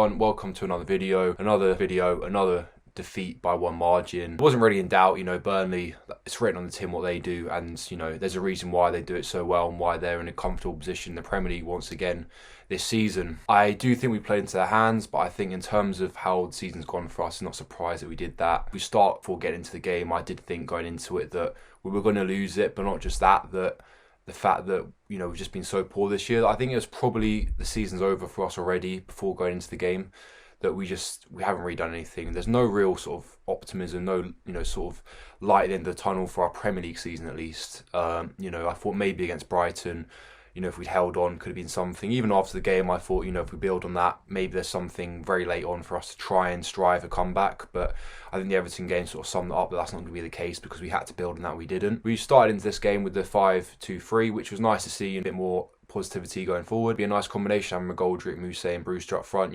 everyone, welcome to another video, another defeat by one margin. It wasn't really in doubt, Burnley, it's written on the tin what they do, and there's a reason why they do it so well and why they're in a comfortable position in the Premier League once again this season. I do think we played into their hands, but I think in terms of how the season's gone for us, I'm not surprised that we did that. If we start before getting into the game, I did think going into it that we were going to lose it, but not just that the fact that, we've just been so poor this year, I think it was probably the season's over for us already before going into the game, that we haven't really done anything. There's no real sort of optimism, no, sort of light at the end of the tunnel for our Premier League season at least. I thought maybe against Brighton, if we'd held on, could have been something. Even after the game, I thought, if we build on that, maybe there's something very late on for us to try and strive a comeback. But I think the Everton game sort of summed it up, but that's not going to be the case because we had to build on that. We didn't. We started into this game with the 5-2-3, which was nice to see, a bit more positivity going forward. Be a nice combination having McGoldrick, Moussa and Brewster up front.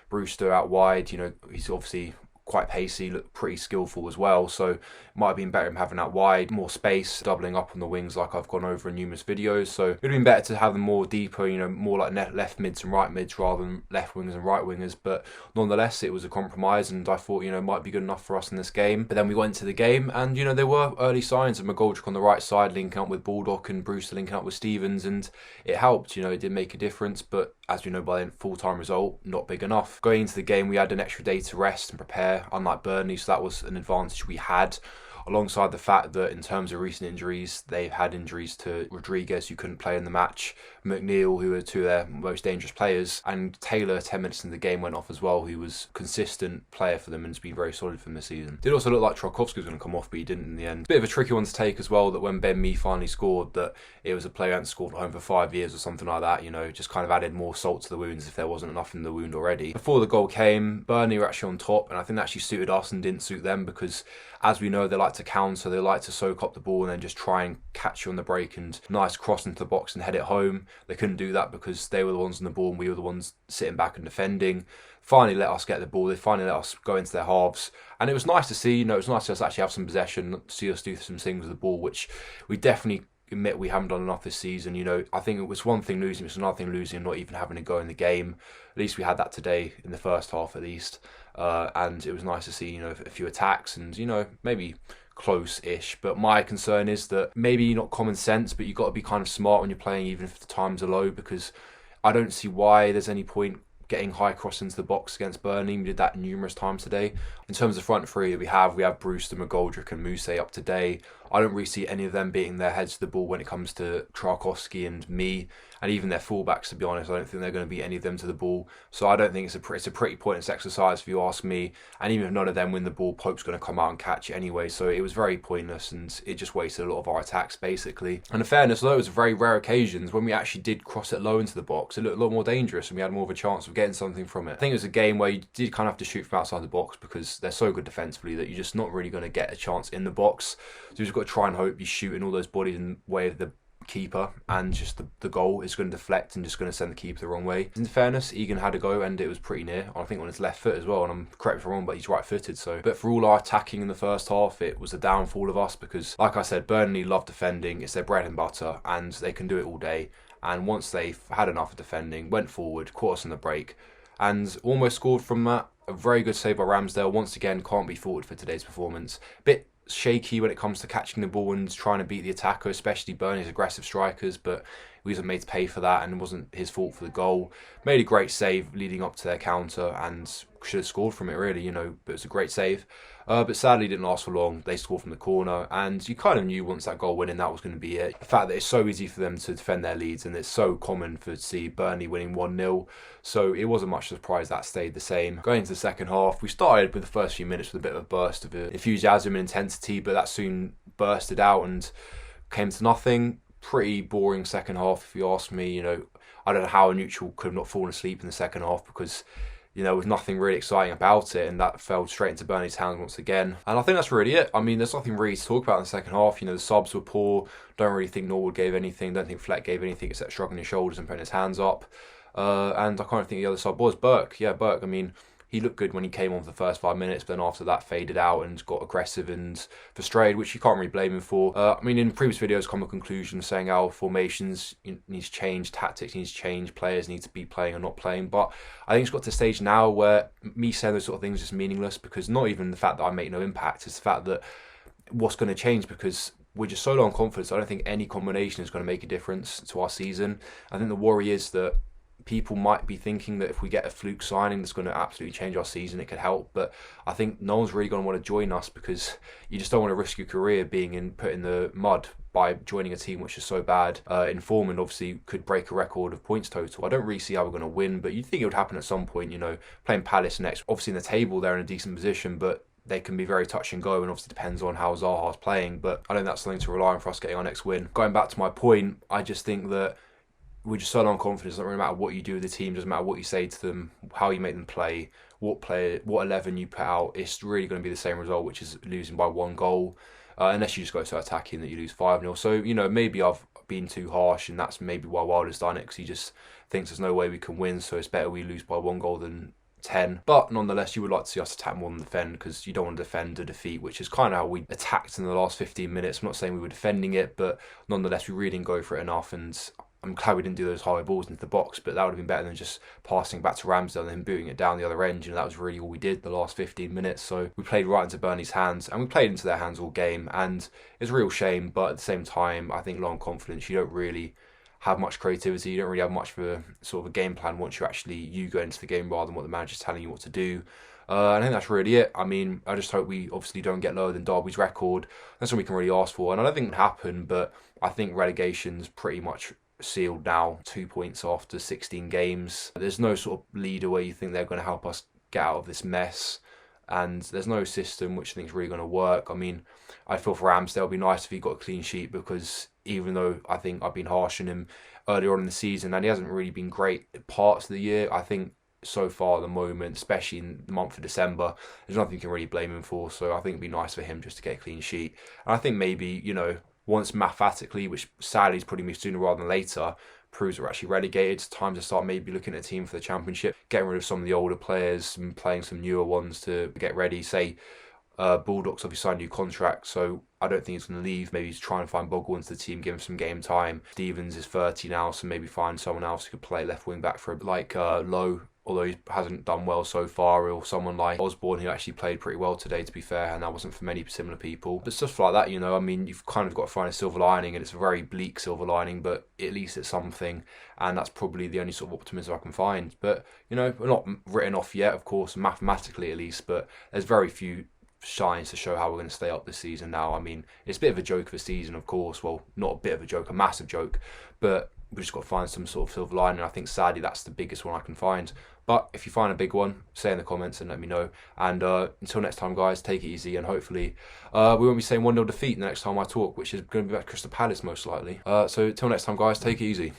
Brewster out wide, he's obviously quite pacey, looked pretty skillful as well, so it might have been better him having that wide, more space, doubling up on the wings like I've gone over in numerous videos. So it would have been better to have them more deeper, more like left mids and right mids rather than left wingers and right wingers, but nonetheless it was a compromise, and I thought it might be good enough for us in this game. But then we went to the game, and there were early signs of McGoldrick on the right side linking up with Baldock and Brewster linking up with Stevens, and it helped. It did make a difference, but as we know by then, full-time result, not big enough. Going into the game, we had an extra day to rest and prepare, unlike Burnley, so that was an advantage we had, alongside the fact that in terms of recent injuries, they've had injuries to Rodriguez, who couldn't play in the match, McNeil, who were two of their most dangerous players, and Taylor, 10 minutes in the game, went off as well, who was a consistent player for them and has been very solid for them this season. It did also look like Tarkowski was going to come off, but he didn't in the end. Bit of a tricky one to take as well, that when Ben Mee finally scored, that it was a player who hadn't scored at home for 5 years or something like that, just kind of added more salt to the wounds if there wasn't enough in the wound already. Before the goal came, Burnley were actually on top, and I think that actually suited us and didn't suit them, because as we know, they like to counter, they like to soak up the ball and then just try and catch you on the break and nice cross into the box and head it home. They couldn't do that because they were the ones on the ball and we were the ones sitting back and defending. Finally let us get the ball, they finally let us go into their halves, and it was nice to see, it was nice to us actually have some possession, see us do some things with the ball, which we definitely admit we haven't done enough this season. I think it was one thing losing, it's another thing losing and not even having a go in the game. At least we had that today in the first half at least, and it was nice to see a few attacks and maybe close-ish. But my concern is that maybe not common sense, but you've got to be kind of smart when you're playing, even if the times are low, because I don't see why there's any point getting high cross into the box against Burnley. We did that numerous times today. In terms of front three that we have Brewster, McGoldrick and Moussa up today. I don't really see any of them beating their heads to the ball when it comes to Tarkowski and me, and even their fullbacks, to be honest. I don't think they're going to beat any of them to the ball. So I don't think it's a pretty pointless exercise if you ask me. And even if none of them win the ball, Pope's going to come out and catch it anyway. So it was very pointless and it just wasted a lot of our attacks basically. And in fairness, though, it was very rare occasions when we actually did cross it low into the box. It looked a lot more dangerous and we had more of a chance of getting something from it. I think it was a game where you did kind of have to shoot from outside the box because they're so good defensively that you're just not really going to get a chance in the box. So you've got to try and hope you're shooting all those bodies in the way of the keeper, and just the goal is going to deflect and just going to send the keeper the wrong way. In fairness, Egan had a go and it was pretty near, I think on his left foot as well, and I'm correct if I'm wrong, but he's right footed. But for all our attacking in the first half, it was a downfall of us because, like I said, Burnley love defending, it's their bread and butter and they can do it all day. And once they've had enough of defending, went forward, caught us on the break and almost scored from that. A very good save by Ramsdale, once again can't be faulted for today's performance. Bit shaky when it comes to catching the ball and trying to beat the attacker, especially Burnley's aggressive strikers, but we wasn't made to pay for that and it wasn't his fault for the goal. Made a great save leading up to their counter and should have scored from it really, but it was a great save. But sadly didn't last for long. They scored from the corner and you kind of knew once that goal went in that was going to be it. The fact that it's so easy for them to defend their leads and it's so common to see Burnley winning 1-0, so it wasn't much surprise that stayed the same. Going into the second half, we started with the first few minutes with a bit of a burst of enthusiasm and intensity, but that soon bursted out and came to nothing. Pretty boring second half if you ask me. I don't know how a neutral could have not fallen asleep in the second half because there was nothing really exciting about it, and that fell straight into Burnley's hands once again. And I think that's really it. I mean, there's nothing really to talk about in the second half. The subs were poor. Don't really think Norwood gave anything. Don't think Fleck gave anything except shrugging his shoulders and putting his hands up. And I kind of think the other sub was Burke. Yeah, Burke. I mean, he looked good when he came on for the first 5 minutes, but then after that faded out and got aggressive and frustrated, which you can't really blame him for. I mean, in previous videos, come a conclusion saying our formations needs to change, tactics needs to change, players need to be playing or not playing. But I think it's got to a stage now where me saying those sort of things is just meaningless, because not even the fact that I make no impact, it's the fact that what's going to change, because we're just so low on confidence. I don't think any combination is going to make a difference to our season. I think the worry is that people might be thinking that if we get a fluke signing that's going to absolutely change our season, it could help. But I think no one's really going to want to join us, because you just don't want to risk your career being put in the mud by joining a team which is so bad in form, and obviously could break a record of points total. I don't really see how we're going to win, but you'd think it would happen at some point. Playing Palace next, obviously in the table they're in a decent position, but they can be very touch and go, and obviously depends on how Zaha's playing. But I don't think that's something to rely on for us getting our next win. Going back to my point, I just think that we're just so low on confidence. It doesn't really matter what you do with the team, doesn't matter what you say to them, how you make them play, what 11 you put out. It's really going to be the same result, which is losing by 1 goal, unless you just go so attacking that you lose 5-0. So, maybe I've been too harsh, and that's maybe why Wilder's done it, because he just thinks there's no way we can win, so it's better we lose by 1 goal than 10. But nonetheless, you would like to see us attack more than defend, because you don't want to defend a defeat, which is kind of how we attacked in the last 15 minutes. I'm not saying we were defending it, but nonetheless, we really didn't go for it enough, and I'm glad we didn't do those high balls into the box, but that would have been better than just passing back to Ramsdale and then booting it down the other end. That was really all we did the last 15 minutes. So we played right into Burnley's hands, and we played into their hands all game, and it's a real shame. But at the same time, I think low on confidence, you don't really have much creativity, you don't really have much of a sort of a game plan once you go into the game rather than what the manager's telling you what to do. I think that's really it. I mean, I just hope we obviously don't get lower than Derby's record. That's what we can really ask for, and I don't think it can happen, but I think relegation's pretty much sealed now, 2 points after 16 games. There's no sort of leader where you think they're going to help us get out of this mess, and there's no system which I think is really going to work. I mean, I feel for Ramsdale, it'd be nice if he got a clean sheet, because even though I think I've been harsh on him earlier on in the season, and he hasn't really been great at parts of the year, I think so far at the moment, especially in the month of December, there's nothing you can really blame him for. So I think it'd be nice for him just to get a clean sheet. And I think maybe, once mathematically, which sadly is putting me sooner rather than later, proves we're actually relegated, it's time to start maybe looking at a team for the Championship, getting rid of some of the older players and playing some newer ones to get ready. Say, Bulldog's obviously signed a new contract, so I don't think he's going to leave. Maybe he's trying to find Bogle into the team, give him some game time. Stevens is 30 now, so maybe find someone else who could play left wing back for Lowe, although he hasn't done well so far, or someone like Osborne, who actually played pretty well today, to be fair, and that wasn't for many similar people. But stuff like that, I mean, you've kind of got to find a silver lining, and it's a very bleak silver lining, but at least it's something, and that's probably the only sort of optimism I can find. But, we're not written off yet, of course, mathematically at least, but there's very few signs to show how we're going to stay up this season now. I mean, it's a bit of a joke of a season, of course. Well, not a bit of a joke, a massive joke, but we've just got to find some sort of silver lining. I think sadly that's the biggest one I can find. But if you find a big one, say in the comments and let me know. And until next time, guys, take it easy, and hopefully we won't be saying 1-0 defeat the next time I talk, which is going to be about Crystal Palace most likely. So until next time, guys, take it easy.